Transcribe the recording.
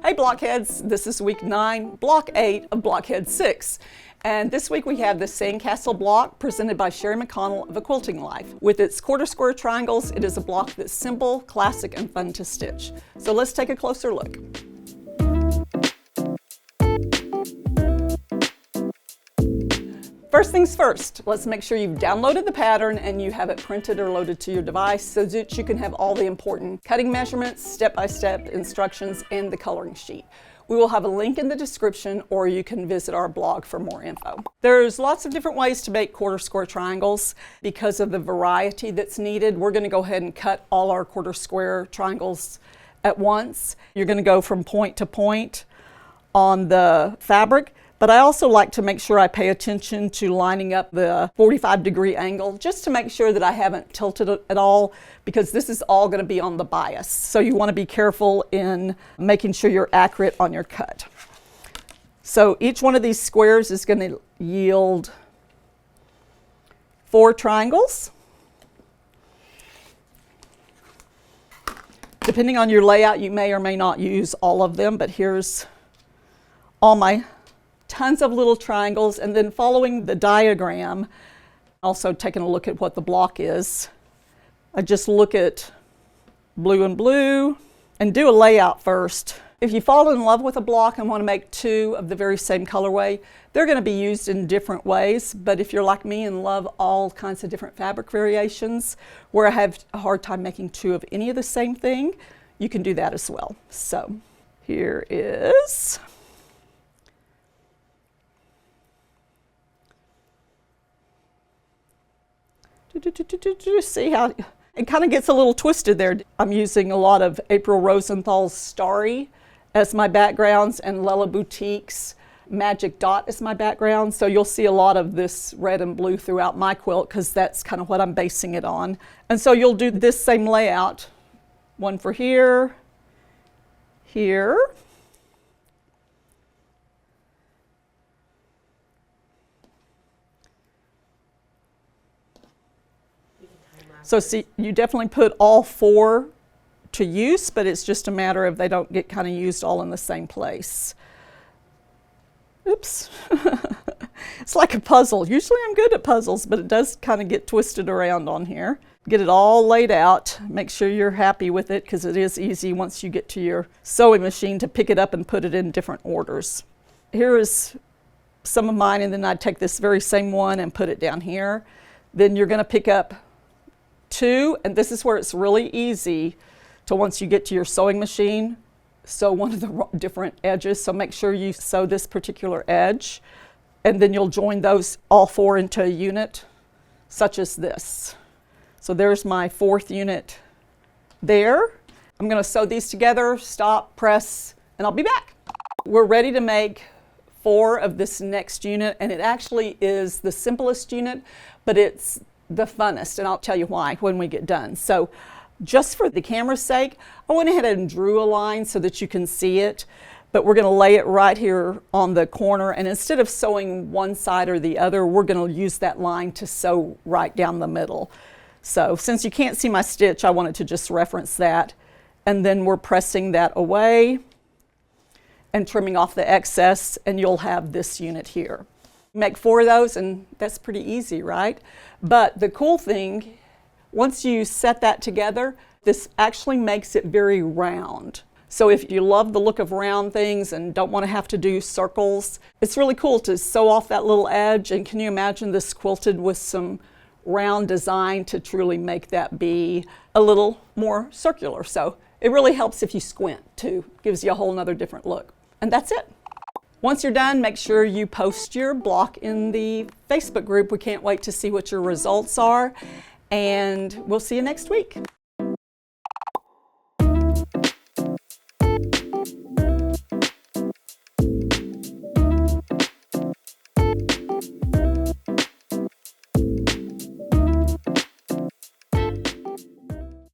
Hey Blockheads, this is week 9, block 8 of Blockhead 6. And this week we have the Sandcastle block presented by Sherri McConnell of A Quilting Life. With its quarter square triangles, it is a block that's simple, classic, and fun to stitch. So let's take a closer look. First things first, let's make sure you've downloaded the pattern and you have it printed or loaded to your device so that you can have all the important cutting measurements, step-by-step instructions, and the coloring sheet. We will have a link in the description, or you can visit our blog for more info. There's lots of different ways to make quarter square triangles. Because of the variety that's needed, we're going to go ahead and cut all our quarter square triangles at once. You're going to go from point to point on the fabric. But I also like to make sure I pay attention to lining up the 45-degree angle, just to make sure that I haven't tilted it at all, because this is all going to be on the bias. So you want to be careful in making sure you're accurate on your cut. So each one of these squares is going to yield 4 triangles. Depending on your layout, you may or may not use all of them, but here's all my tons of little triangles. And then following the diagram, also taking a look at what the block is, I just look at blue and blue and do a layout first. If you fall in love with a block and want to make 2 of the very same colorway, they're going to be used in different ways. But if you're like me and love all kinds of different fabric variations, where I have a hard time making 2 of any of the same thing, you can do that as well. So here is see how it kind of gets a little twisted there. I'm using a lot of April Rosenthal's Starry as my backgrounds and Lella Boutique's Magic Dot as my background. So you'll see a lot of this red and blue throughout my quilt because that's kind of what I'm basing it on. And so you'll do this same layout, one for here, here, so see, you definitely put all 4 to use, but it's just a matter of they don't get kind of used all in the same place. Oops. It's like a puzzle. Usually I'm good at puzzles, but it does kind of get twisted around on here. Get it all laid out. Make sure you're happy with it, because it is easy once you get to your sewing machine to pick it up and put it in different orders. Here is some of mine, and then I'd take this very same one and put it down here. Then you're going to pick up 2, and this is where it's really easy to, once you get to your sewing machine, sew one of the different edges. So make sure you sew this particular edge, and then you'll join those all 4 into a unit such as this. So there's my 4th unit there. I'm going to sew these together, stop, press, and I'll be back. We're ready to make 4 of this next unit, and it actually is the simplest unit, but it's the funnest, and I'll tell you why when we get done. So just for the camera's sake, I went ahead and drew a line so that you can see it, but we're going to lay it right here on the corner, and instead of sewing one side or the other, we're going to use that line to sew right down the middle. So since you can't see my stitch, I wanted to just reference that, and then we're pressing that away and trimming off the excess, and you'll have this unit here. Make 4 of those, and that's pretty easy, right? But the cool thing, once you set that together, this actually makes it very round. So if you love the look of round things and don't want to have to do circles, it's really cool to sew off that little edge. And can you imagine this quilted with some round design to truly make that be a little more circular? So it really helps if you squint too. Gives you a whole nother different look. And that's it. Once you're done, make sure you post your block in the Facebook group. We can't wait to see what your results are, and we'll see you next week.